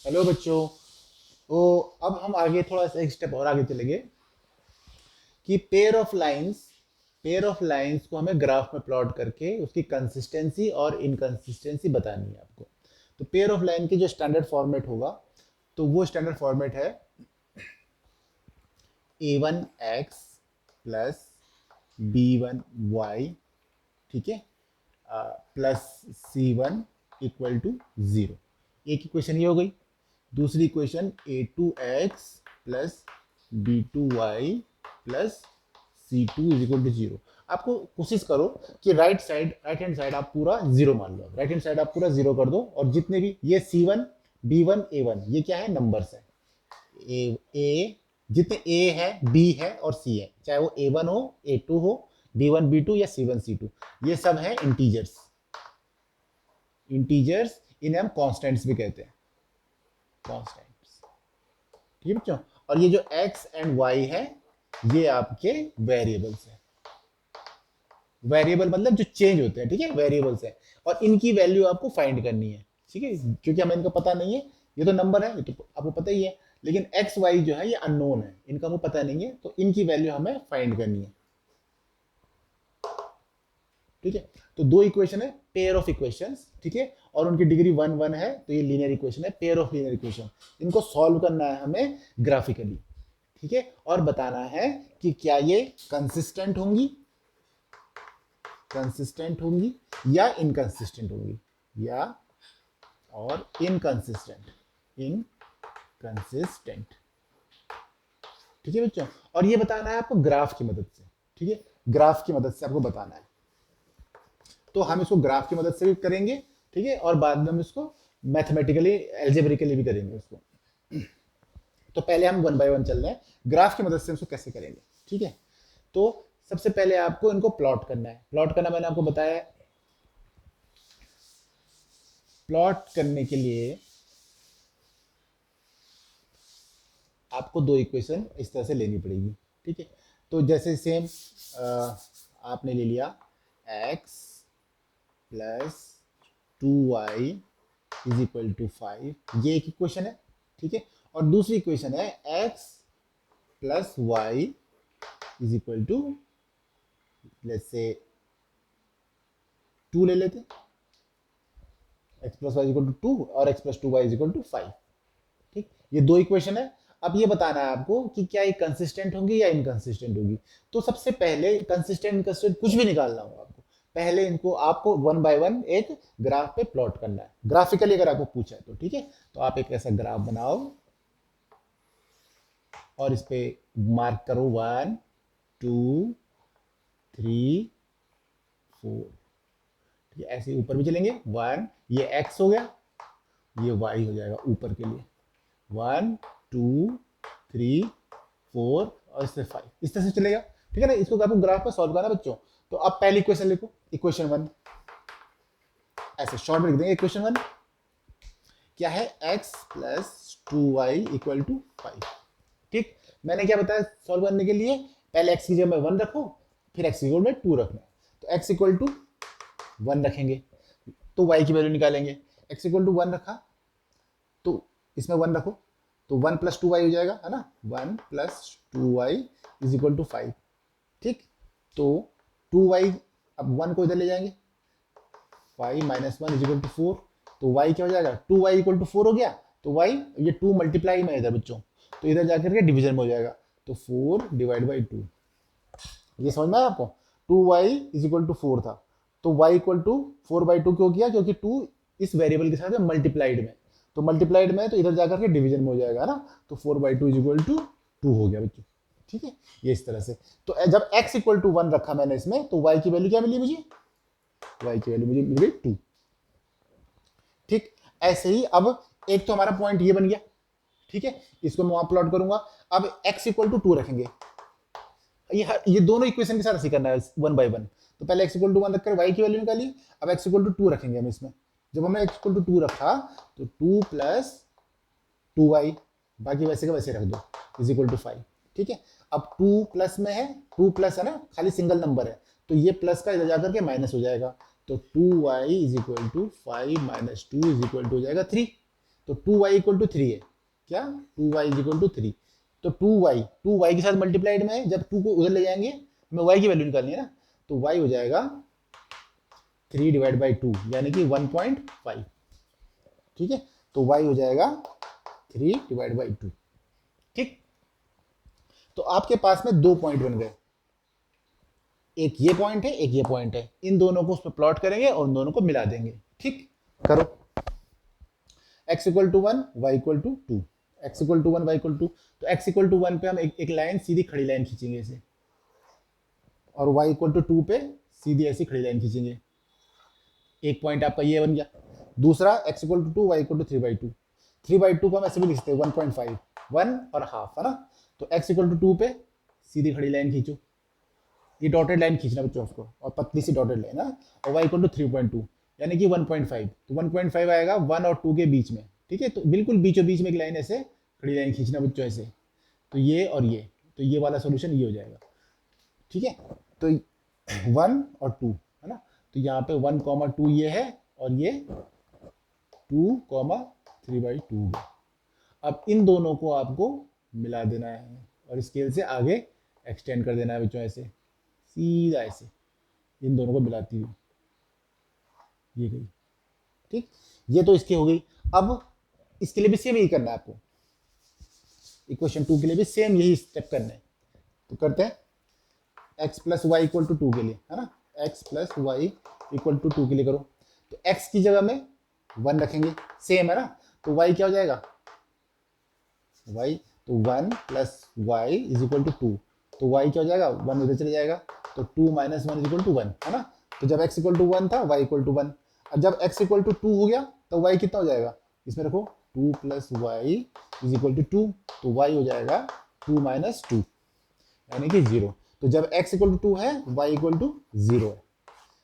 Hello बच्चों। तो अब हम आगे थोड़ा सा एक स्टेप और आगे चलेंगे कि पेयर ऑफ लाइंस को हमें ग्राफ में प्लॉट करके उसकी कंसिस्टेंसी और इनकंसिस्टेंसी बतानी है आपको। तो पेयर ऑफ लाइन की जो स्टैंडर्ड फॉर्मेट होगा, तो वो स्टैंडर्ड फॉर्मेट है a1x प्लस b1y, ठीक है, प्लस c1 इक्वल टू 0। एक इक्वेशन ये हो गई। दूसरी equation a2x plus b2y plus c2 is equal to 0। आपको कोशिश करो कि राइट हैंड साइड आप पूरा जीरो मान लो। राइट हैंड साइड आप पूरा जीरो कर दो, और जितने भी ये c1 b1 a1 ये क्या है, नंबर्स है। ए जितने ए है, बी है और सी है, चाहे वो ए वन हो, ए टू हो, बी वन बी टू या सी वन सी टू, ये सब है इंटीजर्स। इंटीजर्स इन्हें हम कॉन्स्टेंट्स भी कहते हैं, कॉन्स्टेंट्स। ठीक है बच्चों। और ये जो एक्स एंड वाई है, ये आपके वेरिएबल्स है। वेरिएबल मतलब जो चेंज होते हैं, ठीक है, वेरिएबल्स है। और इनकी वैल्यू आपको फाइंड करनी है, ठीक है, क्योंकि हमें इनका पता नहीं है। ये तो नंबर है, ये तो आपको पता ही है, लेकिन एक्स वाई जो है ये अननोन है, इनका हमें पता नहीं है, तो इनकी वैल्यू हमें फाइंड करनी है। ठीक है। तो दो इक्वेशन है, पेयर ऑफ इक्वेशंस, ठीक है, और उनकी डिग्री वन वन है, तो ये लीनियर इक्वेशन है, पेयर ऑफ लीनियर इक्वेशन। इनको सॉल्व करना है हमें ग्राफिकली, ठीक है, और बताना है कि क्या ये कंसिस्टेंट होंगी या इनकंसिस्टेंट होंगी, या और इनकंसिस्टेंट। ठीक है बच्चों। और ये बताना है आपको ग्राफ की मदद से, ठीक है, ग्राफ की मदद से आपको बताना है। तो हम इसको ग्राफ की मदद से भी करेंगे, ठीक है, और बाद में हम इसको मैथमेटिकली एल्जेब्रिकली भी करेंगे उसको। तो पहले हम वन बाय वन चल रहे हैं, ग्राफ की मदद से इसको कैसे करेंगे, ठीक है। तो सबसे पहले आपको इनको प्लॉट करना है। प्लॉट करना मैंने आपको बताया है। प्लॉट करने के लिए आपको दो इक्वेशन इस तरह से लेनी पड़ेगी, ठीक है। तो जैसे सेम आपने ले लिया x plus 2y is equal to 5, ये एक इक्वेशन है, ठीक है। और दूसरी इक्वेशन है x plus Y is equal to, let's say 2 ले लेते, x plus Y equal to 2 और x plus 2y is equal to 5। ठीक, ये दो इक्वेशन है। अब ये बताना है आपको कि क्या ये कंसिस्टेंट होंगी या इनकंसिस्टेंट होगी। तो सबसे पहले कंसिस्टेंट इनकंसिस्टेंट कुछ भी निकालना होगा आपको। पहले इनको आपको वन बाय वन एक ग्राफ पे प्लॉट करना है, ग्राफिकली अगर आपको पूछा है तो, ठीक है। तो आप एक ऐसा ग्राफ बनाओ और इस पे मार्क करो 1 2 3 4, ठीक है। ऐसे ऊपर भी चलेंगे, 1 ये x हो गया, ये y हो जाएगा ऊपर के लिए, 1 2 3 4 और इससे 5, इस तरह से चलेगा, ठीक है ना। इसको आपको ग्राफ पर सॉल्व करना बच्चों। तो अब पहली इक्वेशन लिखो, इक्वेशन वन, ऐसे शॉर्ट में लिख देंगे। इक्वेशन वन क्या है, x plus 2y equal to 5। ठीक, मैंने क्या बताया सॉल्व करने के लिए, पहले x की जगह में 1 रखो, फिर x इक्वल में 2 रखना है। तो x इक्वल टू 1 रखेंगे, तो y की वैल्यू निकालेंगे। x इक्वल टू 1 रखा, तो इसमें 1 रखो, तो 1 प्लस 2y हो जाएगा, है ना। 1 plus 2y is equal to 5। ठीक, तो 2y, अब 1 को इधर ले जाएंगे, 5 माइनस 1 इज इक्वल टू 4। तो y क्या हो जाएगा, 2y इक्वल टू 4 हो गया। तो y, ये 2 मल्टीप्लाई में इधर बच्चों, तो इधर जाकर के डिवीजन में हो जाएगा, तो 4 डिवाइड बाई 2। ये समझ में आया आपको। 2y इज इक्वल टू 4 था, तो y इक्वल टू 4 बाई 2 क्यों किया, क्योंकि 2 इस वेरिएबल के साथ मल्टीप्लाइड में, तो मल्टीप्लाइड में तो इधर जाकर के डिवीजन में हो जाएगा ना। तो 4 बाई 2 इज इक्वल टू 2 हो गया बच्चों, ठीक है। ये इस तरह से, तो जब x इक्वल टू 1 रखा मैंने इसमें, तो y की वैल्यू क्या मिली मुझे, y की वैल्यू मुझे मिल गई 2। ठीक, ऐसे ही अब एक तो हमारा पॉइंट ये बन गया, ठीक है, इसको मैं वहां प्लॉट करूंगा। अब x इक्वल टू 2 रखेंगे, ये दोनों इक्वेशन के साथ ऐसे करना है वन बाय वन। तो पहले x इक्वल टू 1 रखकर y की वैल्यू निकाली, अब x इक्वल टू 2 रखेंगे हम इसमें। जब हमने x इक्वल टू 2 रखा, तो 2 प्लस 2y, बाकी वैसे का वैसे रख दो, इज इक्वल टू 5, ठीक है। अब 2 प्लस में है, 2 प्लस है ना, खाली सिंगल नंबर है, तो ये प्लस का इधर जाकर के माइनस हो जाएगा, तो 2y is equal to 5 minus 2 is equal to हो जाएगा 3। तो 2y इक्वल टू 3 है, क्या 2y इक्वल टू 3, तो 2y के साथ मल्टीप्लाइड में है, जब 2 को उधर ले जाएंगे हमें y की वैल्यू निकालनी है ना, तो y हो जाएगा 3 डिवाइड बाई 2 यानी कि 1.5, ठीक है, तो y हो जाएगा 3 डिवाइड बाई 2, ठीक। तो आपके पास में दो पॉइंट बन गए, एक ये पॉइंट है एक ये पॉइंट है, इन दोनों को उस पर प्लॉट करेंगे और उन दोनों को मिला देंगे, ठीक। करो, x equal to 1 y equal to 2, x equal to 1 y equal to, तो x इक्वल टू 1 पे हम एक लाइन सीधी खड़ी लाइन खींचेंगे इसे, और y इक्वल टू 2 पे सीधी ऐसी खड़ी लाइन खींचेंगे, एक पॉइंट आपका ये बन गया। दूसरा x equal to 2 y equal to 3/2, 3/2 को हम ऐसे भी लिखते हैं 1.5, 1 और हाफ, है ना, तो x इक्वल टू 2 पे सीधी खड़ी लाइन खींचो, ये डॉटेड लाइन खींचना बच्चों आपको, और पतली सी डॉटेड लाइन है, और y इक्वल टू 3.2 यानी कि 1.5, तो 1.5 आएगा 1 और 2 के बीच में, ठीक है, तो बिल्कुल बीचों बीच में एक लाइन ऐसे खड़ी लाइन खींचना बच्चों ऐसे, तो ये और ये, तो ये वाला सॉल्यूशन ये हो जाएगा, ठीक है। तो 1 और 2 है ना, तो यहाँ पे 1, 2 ये है और ये 2, 3/2। अब इन दोनों को आपको मिला देना है और स्केल से आगे एक्सटेंड कर देना है बच्चों ऐसे, सीधा ऐसे इन दोनों को मिलाती हुई ये गई, ठीक। ये तो इसकी हो गई। अब इसके लिए भी सेम यही करना है आपको, इक्वेशन 2 के लिए भी सेम यही स्टेप करना है, तो करते हैं x plus Y equal to 2 के लिए, है ना, x plus Y equal to 2 के लिए करो, तो x की जगह में 1 रखेंगे, सेम है ना, तो y क्या हो जाएगा, y तो 1 plus Y is equal to 2, तो y क्या हो जाएगा, 1 उधर चले जाएगा, तो 2 माइनस 1 इज इक्वल टू 1, है ना, तो जब x इक्वल टू 1 था y इक्वल टू 1, अब जब x इक्वल टू 2 हो गया तो y कितना हो जाएगा, इसमें रखो 2 plus Y is equal to 2, तो y हो जाएगा 2 माइनस 2 यानी कि 0, तो जब x इक्वल टू 2 है y इक्वल टू 0 है,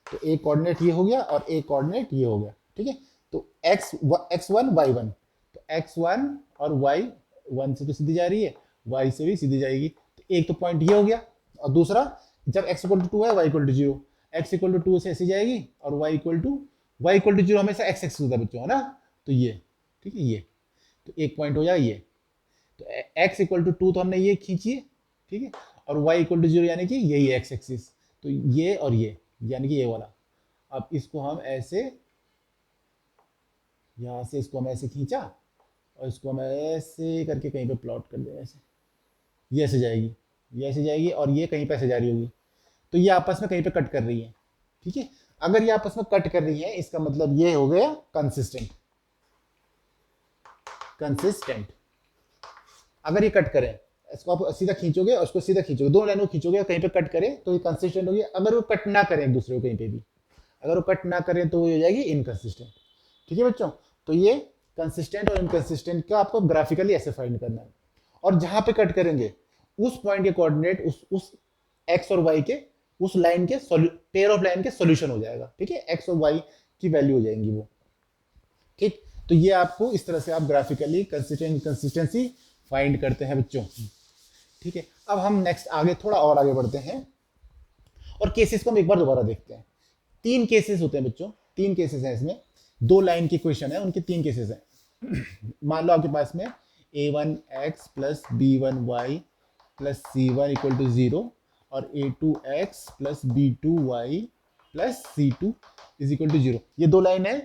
तो एक कोऑर्डिनेट ये हो गया और एक कोऑर्डिनेट ये हो गया, ठीक है, तो x1 y1, तो x1 और y1 से तो सीधी जा रही है, y से भी सीधी जाएगी, तो एक तो पॉइंट ये हो गया, और दूसरा जब x इक्वल टू 2 है y equal to 0, x equal to 2 से ऐसी जाएगी और y इक्वल टू 0 हमेशा x एक्सिस होता है बच्चों, है ना, तो ये, ठीक है, ये तो एक पॉइंट हो जाएगा ये, तो x इक्वल टू 2 तो हमने ये खींची है, ठीक है, और y इक्वल टू 0 यानी कि यही x एक्सिस, तो ये और ये यानी कि ये वाला, अब इसको हम ऐसे यहाँ से इसको हम ऐसे खींचा और इसको हम ऐसे करके कहीं पे प्लॉट कर दें ऐसे, ये ऐसे जाएगी, ये ऐसे जाएगी और ये कहीं पे ऐसे जा रही होगी, तो ये आपस में कहीं पे कट कर रही है, ठीक है, अगर ये आपस में कट कर रही है इसका मतलब ये हो गया कंसिस्टेंट, अगर ये कट करें, इसको आप सीधा खींचोगे और इसको सीधा खींचोगे, दो लाइनों खींचोगे और कहीं पे कट करें तो ये कंसिस्टेंट होगी, अगर वो कट ना करें एक दूसरे को कहीं पे भी, अगर वो कट ना करें तो वो हो जाएगी इनकंसिस्टेंट, ठीक है बच्चों, तो ये कंसिस्टेंट और इनकंसिस्टेंट का आपको ग्राफिकली ऐसे फाइंड करना है, और जहां पे कट करेंगे उस पॉइंट के कोऑर्डिनेट उस एक्स और वाई के उस लाइन के पेयर ऑफ लाइन के सॉल्यूशन हो जाएगा, ठीक है, एक्स और वाई की वैल्यू हो जाएंगी वो, ठीक, तो ये आपको इस तरह से आप ग्राफिकली कंसिस्टेंसी फाइंड करते हैं बच्चों, ठीक है। अब हम नेक्स्ट आगे थोड़ा और आगे बढ़ते हैं और केसेस को हम एक बार दोबारा देखते हैं, 3 केसेस होते हैं बच्चों, 3 केसेस हैं इसमें, 2 लाइन की क्वेश्चन है उनके 3 केसेस हैं। मान लो आपके पास में a1x plus b1y plus c1 equal to 0 और a2x plus b2y plus c2 is equal to 0, ये 2 लाइन है।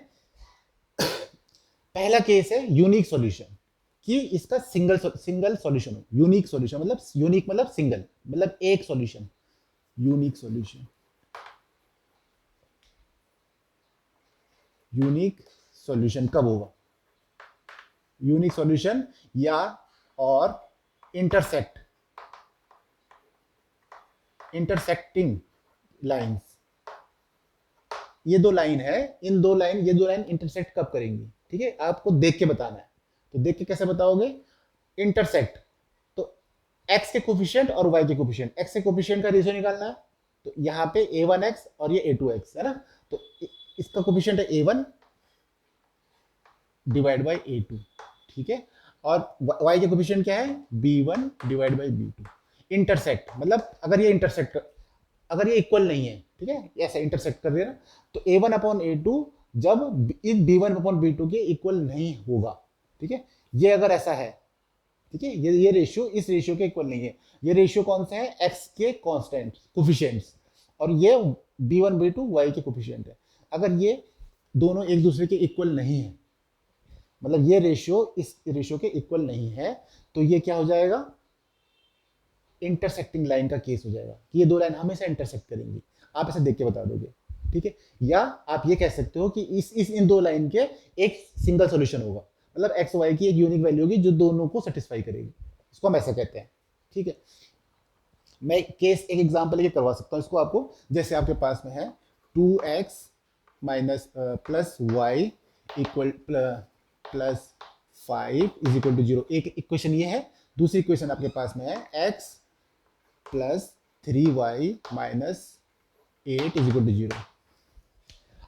पहला केस है यूनिक सॉल्यूशन, कि इसका सिंगल सॉल्यूशन हो, यूनिक सॉल्यूशन मतलब सिंगल मतलब एक solution, unique solution, unique solution कब होगा, यूनिक सॉल्यूशन या और इंटरसेक्टिंग लाइंस, ये 2 लाइन है, ये 2 लाइन इंटरसेक्ट कब करेंगी, ठीक है, आपको देख के बताना है, तो देख के कैसे बताओगे, इंटरसेक्ट, तो x के कोफिशिएंट और y के कोफिशिएंट, x के कोफिशिएंट का रेशियो निकालना है, तो यहाँ पे a1x और ये a2x है ना, तो इसका कोफिशिएंट है a1 डिवाइड बाई a2, ठीक है, और y के कोफिशिएंट क्या है b1 divide by b2, intersect मतलब अगर ये इक्वल नहीं है, ठीक है, ऐसा इंटरसेक्ट कर दिया ना, तो a1 अपॉन a2 जब इस b1 अपॉन b2 के इक्वल नहीं होगा, ठीक है, ये अगर ऐसा है, ठीक है, ये रेशियो इस रेशियो के इक्वल नहीं है। ये रेशियो कौन सा है? एक्स के कांस्टेंट कोफिशिएंट्स, और ये b1 b2 y के कोफिशिएंट है। अगर ये दोनों एक दूसरे के इक्वल नहीं है, मतलब ये रेशियो इस रेशियो के इक्वल नहीं है, तो ये क्या हो जाएगा? इंटरसेक्टिंग लाइन का केस हो जाएगा कि ये दो लाइन हमेशा इंटरसेक्ट करेंगी। आप ऐसे देख के बता दोगे, ठीक है। या आप ये कह सकते हो कि इस इन दो लाइन के एक सिंगल सॉल्यूशन होगा, मतलब एक्स वाई की एक यूनिक वैल्यू होगी जो दोनों को सेटिस्फाई करेगी, इसको हम ऐसा कहते हैं, ठीक है। मैं केस एक एग्जांपल लेके करवा सकता हूँ इसको आपको। जैसे आपके पास में है 2x minus plus Y equal plus 5 is equal to 0। एक इक्वेशन ये है। दूसरी इक्वेशन आपके पास में है x plus 3y minus 8 is equal to 0।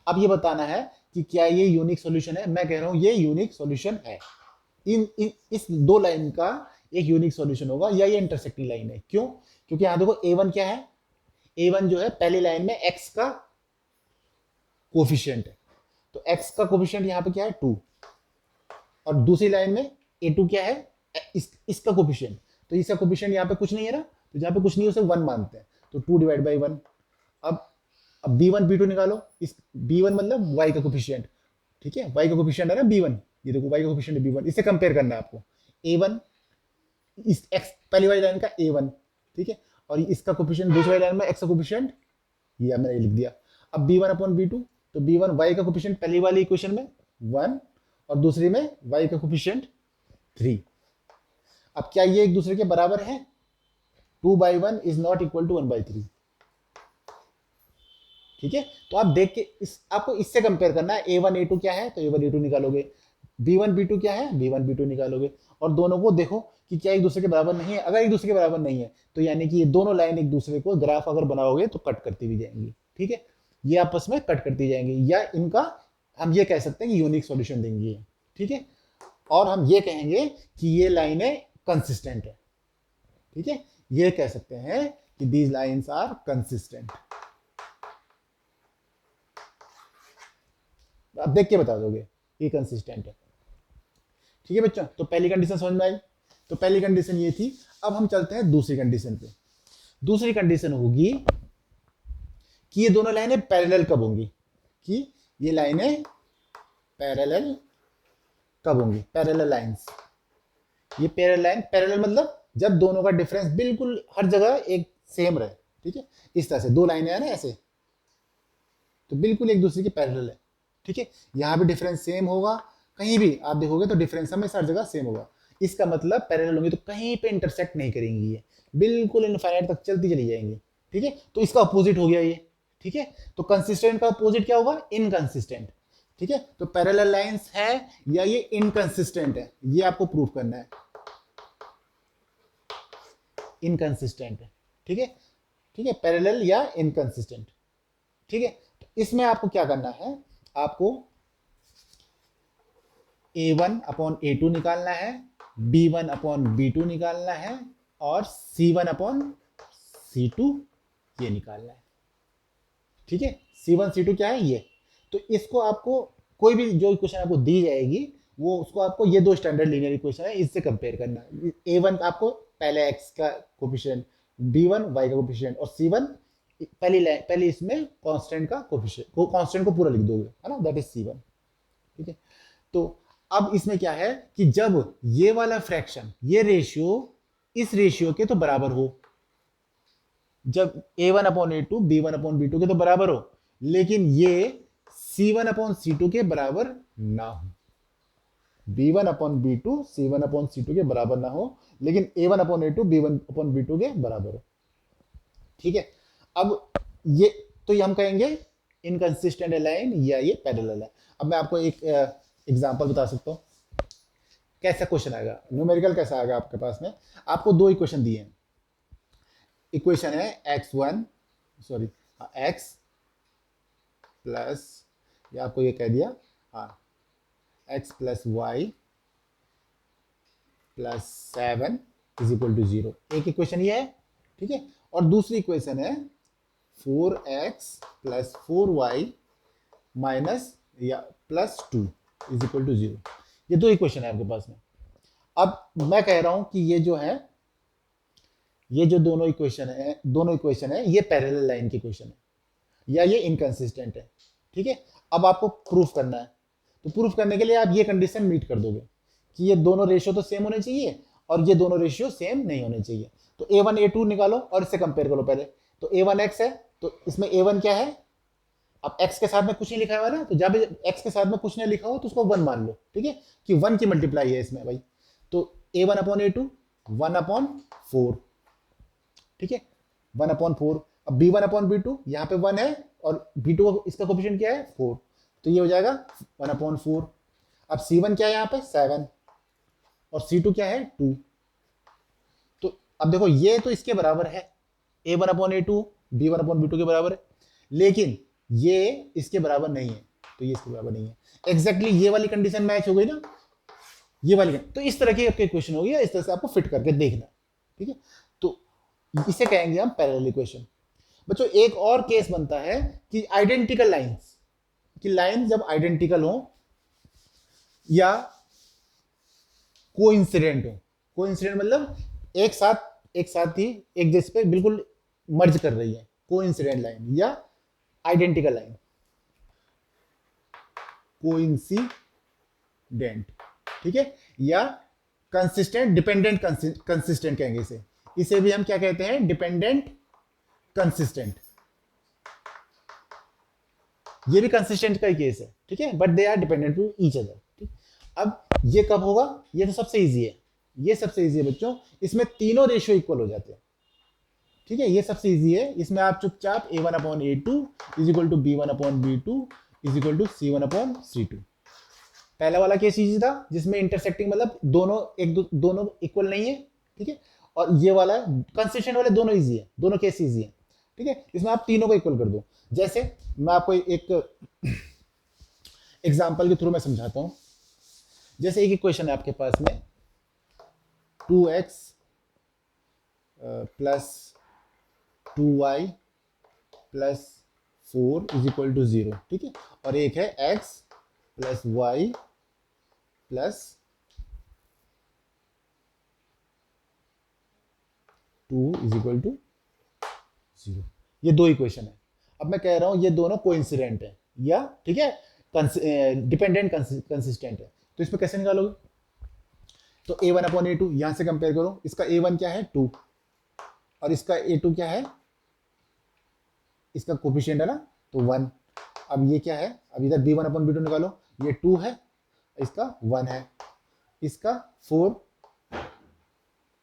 अब ये बताना है कि क्या ये यूनिक सॉल्यूशन है। मैं कह रहा हूं ये यूनिक सॉल्यूशन है। इस दो लाइन का एक यूनिक सॉल्यूशन होगा, या ये इंटरसेक्टिंग लाइन है। क्यों? क्योंकि यहां देखो a1 क्या है? a1 जो है पहली लाइन में x का कोफिशिएंट है, तो x का कोफिशिएंट यहां पे क्या है? 2। और दूसरी लाइन में a2 क्या है? इसका कोफिशिएंट, तो इसका कोफिशिएंट यहाँ पे कुछ नहीं है ना, तो जहाँ पे कुछ नहीं है उसे 1 मानते हैं, तो 2 डिवाइड बाई 1। अब b1 b2 निकालो। इस b1 मतलब y का कोफिशिएंट, ठीक है, y का कोफिशिएंट है ना b1, ये देखो y का कोफिशिएंट है b1। इससे कंपेयर करना है आपको। a1 इस x पहली वाली लाइन का a1, ठीक है, और इसका कोफिशिएंट दूसरी वाली लाइन में x का कोफिशिएंट ये मैंने लिख दिया। अब b1 अपॉन b2, तो b1 y का कोफिशिएंट पहली वाली इक्वेशन में 1 और दूसरी में y का कोफिशिएंट 3। अब क्या ये एक दूसरे के बराबर है? 2/1 इज नॉट इक्वल टू 1/3, ठीक है। तो आप देख के आपको इससे कंपेयर करना है। a1 a2 क्या है? तो a1 a2 निकालोगे। b1 b2 क्या है? b1 b2 निकालोगे, और दोनों को देखो कि क्या एक दूसरे के बराबर नहीं है। अगर एक दूसरे के बराबर नहीं है तो यानी कि ये दोनों लाइन एक दूसरे को ग्राफ अगर बनाओगे तो कट करती भी जाएंगी, ठीक है, ये आपस में कट करती जाएंगी, या इनका हम ये कह सकते हैं कि यूनिक सॉल्यूशन देंगी, ठीक है। और हम ये कहेंगे कि ये लाइनें कंसिस्टेंट है, ठीक है, ये कह सकते हैं कि दीज लाइंस आर कंसिस्टेंट। आप देख के बता दोगे ये कंसिस्टेंट है, ठीक है बच्चों। तो पहली कंडीशन समझ में आई। तो पहली कंडीशन ये थी। अब हम चलते हैं दूसरी कंडीशन पे। दूसरी कंडीशन होगी कि ये दोनों लाइनें पैरेलल कब होंगी, कि ये लाइनें पैरेलल कब होंगी? पैरेलल लाइंस, ये पैरेलल लाइन, पैरेलल मतलब जब दोनों का डिफरेंस बिल्कुल हर जगह एक सेम रहे, ठीक है। इस तरह से दो लाइनें हैं ना ऐसे, तो बिल्कुल एक दूसरे के पैरेलल है, ठीक है। यहाँ भी डिफरेंस सेम होगा, कहीं भी आप देखोगे तो डिफरेंस हमेशा हर जगह सेम होगा। इसका मतलब पैरेलल होंगी तो कहीं पे इंटरसेक्ट नहीं करेंगी, ये बिल्कुल इनफाइनाइट तक चलती चली जाएंगी, ठीक है। तो इसका अपोजिट हो गया ये, ठीक है। तो कंसिस्टेंट का अपोजिट क्या होगा? इनकंसिस्टेंट, ठीक है। तो पैरेलल लाइंस है या ये इनकंसिस्टेंट है, ये आपको प्रूव करना है। इनकंसिस्टेंट है, ठीक है, ठीक है, पैरेलल या इनकंसिस्टेंट, ठीक है। तो इसमें आपको क्या करना है? आपको a1 अपॉन a2 निकालना है, b1 अपॉन b2 निकालना है, और c1 अपॉन c2 ये निकालना है, ठीक है। c1 c2 क्या है? ये। तो इसको आपको कोई भी जो इक्वेशन आपको दी जाएगी वो उसको आपको ये दो स्टैंडर्ड लीनियर इक्वेशन है इससे कंपेयर करना है। a1 आपको पहले x का कोफिशिएंट, b1 y का कोफिशिएंट, और c1 पहली इसमें कांस्टेंट का कोफिशिएंट, कांस्टेंट को पूरा लिख दोगे, है ना, दैट इज c1, ठीक है। तो अब इसमें क्या है कि जब ये वाला फ्रैक्शन, ये रेशियो इस रेशियो के तो बराबर हो, जब a1 upon a2 b1 upon b2 के तो बराबर हो, लेकिन ये c1 अपॉन c2 के बराबर ना हो। b1 upon b2 c1 upon c2 के बराबर ना हो, लेकिन a1 upon a2 b1 upon b2 के बराबर हो, ठीक है। अब ये तो ये हम कहेंगे इनकंसिस्टेंट लाइन या ये पैरेलल है। अब मैं आपको एक एग्जांपल बता सकता हूँ कैसा क्वेश्चन आएगा, न्यूमेरिकल कैसा आएगा आपके पास में। आपको दो इक्वेशन दिए हैं। इक्वेशन है x प्लस, ये आपको ये कह दिया, हाँ, x plus Y plus 7 is equal to 0। एक इक्वेशन ये है, ठीक है। और दूसरी इक्वेशन है 4x प्लस 4y माइनस या प्लस 2 इज इक्वल टू 0। ये दो इक्वेशन है आपके पास में। अब मैं कह रहा हूं कि ये जो है, ये जो दोनों इक्वेशन है ये पैरेलल लाइन की इक्वेशन है या ये इनकंसिस्टेंट है। ठीक है, अब आपको प्रूफ करना है, तो प्रूफ करने के लिए आप ये कंडीशन मीट कर दोगे कि ये दोनों रेशियो तो सेम होने चाहिए और ये दोनों रेशियो सेम नहीं होने चाहिए। तो a1 a2 निकालो और इससे कंपेयर करो पहले। तो a1 x है, तो इसमें a1 क्या है, अब x के साथ में कुछ नहीं लिखा हुआ ना, तो जब x के साथ में कुछ नहीं लिखा हो तो उसको 1 मान लो। ठीक है, कि 1 की मल्टीप्लाई है इसमें भाई। तो a1 अपॉन a2 1 अपॉन 4। ठीक है, 1 अपॉन 4। अब b1 अपॉन b2 यहाँ पे 1 है और b2 इसका कोफिशिएंट क्या है 4, तो ये हो जाएगा 1 अपॉन 4। अब c1 क्या है यहाँ पे 7 और c2 क्या है 2। तो अब देखो ये तो इसके बराबर है, a1 upon a2 b1 upon b2 के बराबर है, लेकिन ये इसके बराबर नहीं है, तो ये इसके बराबर नहीं है। एग्जैक्टली ये वाली कंडीशन मैच हो गई ना, ये वाली। तो इस तरह की आपके इक्वेशन होगी, इस तरह से आपको फिट करके देखना। ठीक है, तो इसे कहेंगे हम पैरेलल इक्वेशन। बच्चों एक और केस बनता है कि आइडेंटिकल लाइंस, कि लाइन जब आइडेंटिकल हो या कोइंसिडेंट हो। कोइंसिडेंट मतलब एक साथ ही एक जैसे पे बिल्कुल मर्ज कर रही है, कोइंसिडेंट लाइन या आइडेंटिकल लाइन, कोइंसिडेंट। ठीक है, या कंसिस्टेंट डिपेंडेंट कंसिस्टेंट कहेंगे इसे भी हम क्या कहते हैं, डिपेंडेंट कंसिस्टेंट। ये भी कंसिस्टेंट का ही केस है। ठीक है, but they are dependent to each other. ठीक, अब ये कब होगा, ये तो सबसे इजी है, ये सबसे इजी है बच्चों, इसमें तीनों रेशियो इक्वल हो जाते हैं। ठीक है, ये सबसे इजी है, इसमें आप चुपचाप a1 upon a2 is equal to b1 upon b2 is equal to c1 upon c2। पहला वाला केस इजी था जिसमें इंटरसेक्टिंग मतलब दोनों इक्वल नहीं है। ठीक है, और ये वाला कंसिस्टेंट वाले दोनों इजी है, दोनों केस इजी है। ठीक है, इसमें आप तीनों को इक्वल कर दो। जैसे मैं आपको एक एग्जांपल के थ्रू मैं समझाता हूं। जैसे एक इक्वेशन है आपके पास में 2x plus 2y plus 4 is equal to 0। ठीक है, और एक है x plus y plus 2 is equal to 0। ये दो इक्वेशन है। अब मैं कह रहा हूं ये दोनों कोइंसिडेंट है या ठीक है डिपेंडेंट कंसिस्टेंट है। तो इसमें कैसे निकालोगे, तो a1 अपॉन a2 यहां से कंपेयर करो, इसका a1 क्या है 2 और इसका a2 क्या है, इसका कोफिशिएंट है ना तो 1। अब ये क्या है, अब इधर b1 अपॉन b2 निकालो, ये 2 है, इसका 1 है, इसका 4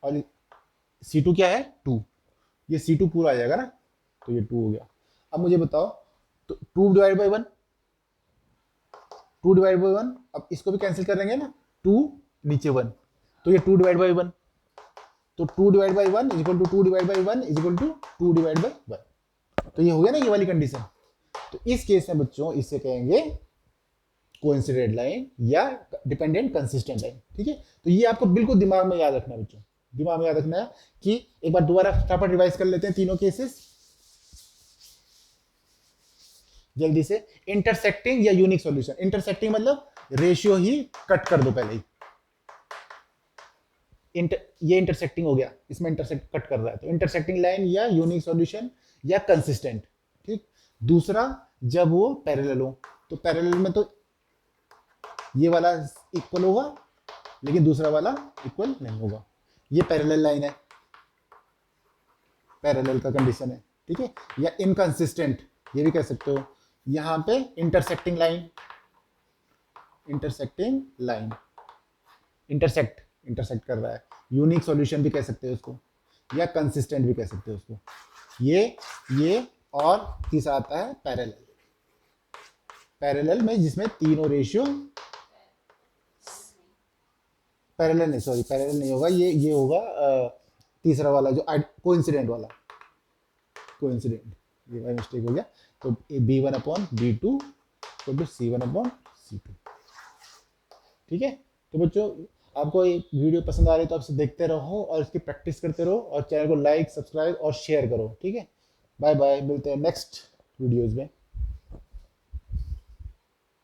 और c2 क्या है 2, ये c2 पूरा आ जाएगा ना, तो ये 2 हो गया। अब मुझे बताओ, तो 2 डिवाइड बाई 1, 2 डिवाइड बाई 1, अब इसको भी कैंसिल कर देंगे ना, 2 नीचे 1, तो ये 2 डिवाइड बाई 1, तो 2 divide by 1 is equal to 2 divide by 1 is equal to 2 divide by 1। तो ये हो गया ना ये वाली कंडीशन। तो इस केस में बच्चों इसे कहेंगे कोइंसिडेंट लाइन या डिपेंडेंट कंसिस्टेंट लाइन। ठीक है, तो ये आपको बिल्कुल दिमाग में याद रखना है बच्चों, दिमाग में याद रखना है कि एक बार दोबारा फटाफट रिवाइज कर लेते हैं तीनों केसेस जल्दी से। इंटरसेक्टिंग या यूनिक सॉल्यूशन। इंटरसेक्टिंग मतलब रेशियो ही कट कर दो पहले ही, ये इंटरसेक्टिंग हो गया, इसमें इंटरसेक्ट कट कर रहा है, तो इंटरसेक्टिंग लाइन या यूनिक सॉल्यूशन या कंसिस्टेंट। ठीक, दूसरा जब वो पैरेलल हो, तो पैरेलल में तो ये वाला इक्वल होगा लेकिन दूसरा वाला इक्वल नहीं होगा, ये पैरेलल लाइन है, पैरेलल का कंडीशन है। ठीक है, या इनकंसिस्टेंट ये भी कह सकते हो। यहां पे इंटरसेक्टिंग लाइन, इंटरसेक्ट कर रहा है, यूनिक सॉल्यूशन भी कह सकते हो उसको, या कंसिस्टेंट भी कह सकते हो उसको। ये और तीसरा आता है पैरेलल। पैरेलल में जिसमें तीनों रेशियो, पैरेलल नहीं होगा, ये होगा तीसरा वाला जो कोइंसिडेंट वाला, कोइंसिडेंट, ये बाय मिस्टेक हो गया। तो b1 अपॉन b2 तो c1 अपॉन c2। ठीक है, तो बच्चों आपको ये वीडियो पसंद आ रही है तो आप इसे देखते रहो और इसकी प्रैक्टिस करते रहो और चैनल को लाइक सब्सक्राइब और शेयर करो। ठीक है, बाय बाय, मिलते हैं नेक्स्ट वीडियोज़ में।